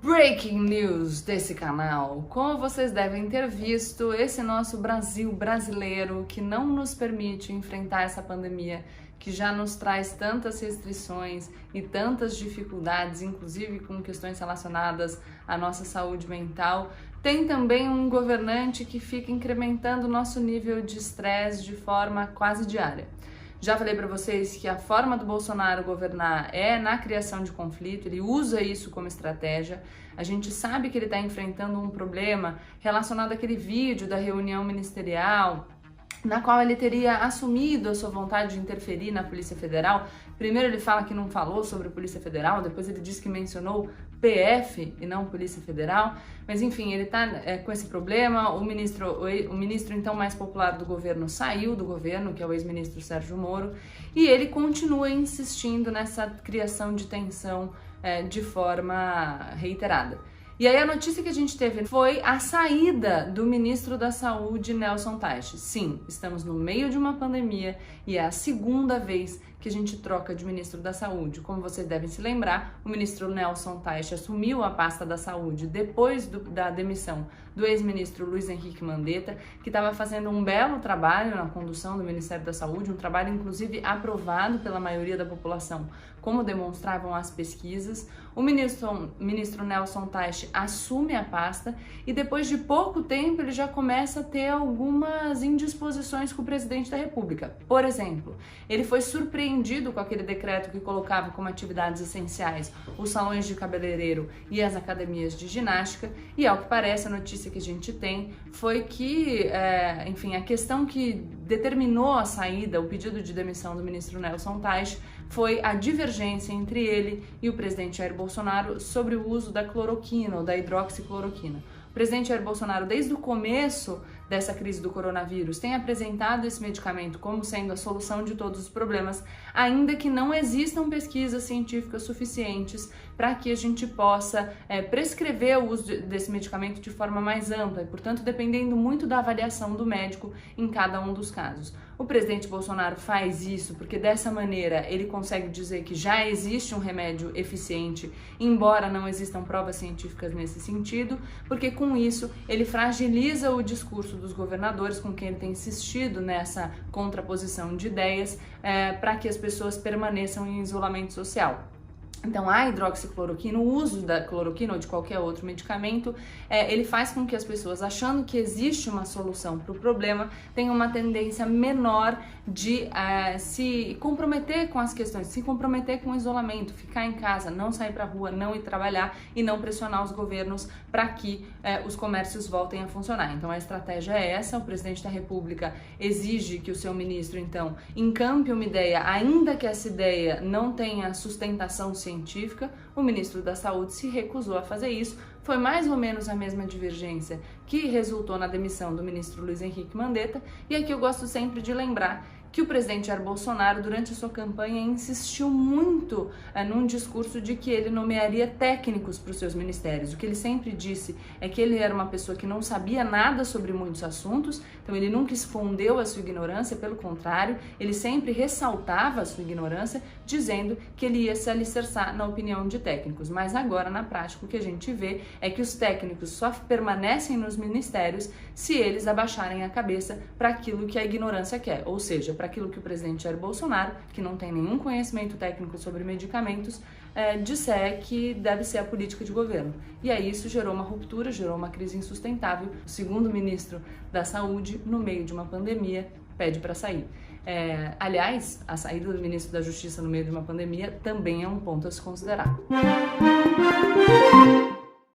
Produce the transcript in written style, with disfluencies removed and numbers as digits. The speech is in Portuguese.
Breaking news desse canal. Como vocês devem ter visto, esse nosso Brasil brasileiro que não nos permite enfrentar essa pandemia, que já nos traz tantas restrições e tantas dificuldades, inclusive com questões relacionadas à nossa saúde mental, tem também um governante que fica incrementando o nosso nível de estresse de forma quase diária. Já falei para vocês que a forma do Bolsonaro governar é na criação de conflito, ele usa isso como estratégia. A gente sabe que ele está enfrentando um problema relacionado àquele vídeo da reunião ministerial, na qual ele teria assumido a sua vontade de interferir na Polícia Federal. Primeiro ele fala que não falou sobre a Polícia Federal, depois ele diz que mencionou PF e não Polícia Federal, mas enfim, ele tá com esse problema. O ministro então mais popular do governo saiu do governo, que é o ex-ministro Sérgio Moro, e ele continua insistindo nessa criação de tensão de forma reiterada. E aí a notícia que a gente teve foi a saída do ministro da Saúde, Nelson Taixe. Sim, estamos no meio de uma pandemia e é a segunda vez que a gente troca de ministro da Saúde. Como vocês devem se lembrar, o ministro Nelson Taixe assumiu a pasta da Saúde depois da demissão do ex-ministro Luiz Henrique Mandetta, que estava fazendo um belo trabalho na condução do Ministério da Saúde, um trabalho inclusive aprovado pela maioria da população, como demonstravam as pesquisas. O ministro Nelson Taixe assume a pasta e depois de pouco tempo ele já começa a ter algumas indisposições com o presidente da República. Por exemplo, ele foi surpreendido com aquele decreto que colocava como atividades essenciais os salões de cabeleireiro e as academias de ginástica, e ao que parece a notícia que a gente tem foi que, enfim, a questão que determinou a saída, o pedido de demissão do ministro Nelson Taixe, foi a divergência entre ele e o presidente Jair Bolsonaro sobre o uso da cloroquina ou da hidroxicloroquina. O presidente Jair Bolsonaro, desde o começo dessa crise do coronavírus, tem apresentado esse medicamento como sendo a solução de todos os problemas, ainda que não existam pesquisas científicas suficientes para que a gente possa prescrever o uso desse medicamento de forma mais ampla, e, portanto, dependendo muito da avaliação do médico em cada um dos casos. O presidente Bolsonaro faz isso porque dessa maneira ele consegue dizer que já existe um remédio eficiente, embora não existam provas científicas nesse sentido, porque com isso ele fragiliza o discurso dos governadores, com quem ele tem insistido nessa contraposição de ideias, para que as pessoas permaneçam em isolamento social. Então, a hidroxicloroquina, o uso da cloroquina ou de qualquer outro medicamento, ele faz com que as pessoas, achando que existe uma solução para o problema, tenham uma tendência menor de se comprometer com as questões, se comprometer com o isolamento, ficar em casa, não sair para a rua, não ir trabalhar e não pressionar os governos para que os comércios voltem a funcionar. Então, a estratégia é essa. O presidente da República exige que o seu ministro, então, encampe uma ideia, ainda que essa ideia não tenha sustentação científica. O ministro da Saúde se recusou a fazer isso. Foi mais ou menos a mesma divergência que resultou na demissão do ministro Luiz Henrique Mandetta. E aqui eu gosto sempre de lembrar que o presidente Jair Bolsonaro, durante a sua campanha, insistiu muito num discurso de que ele nomearia técnicos para os seus ministérios. O que ele sempre disse é que ele era uma pessoa que não sabia nada sobre muitos assuntos, então ele nunca escondeu a sua ignorância, pelo contrário, ele sempre ressaltava a sua ignorância, dizendo que ele ia se alicerçar na opinião de técnicos. Mas agora, na prática, o que a gente vê é que os técnicos só permanecem nos ministérios se eles abaixarem a cabeça para aquilo que a ignorância quer, ou seja, para aquilo que o presidente Jair Bolsonaro, que não tem nenhum conhecimento técnico sobre medicamentos, disser que deve ser a política de governo. E aí isso gerou uma ruptura, gerou uma crise insustentável. O segundo ministro da Saúde, no meio de uma pandemia, pede para sair. Aliás, a saída do ministro da Justiça no meio de uma pandemia também é um ponto a se considerar.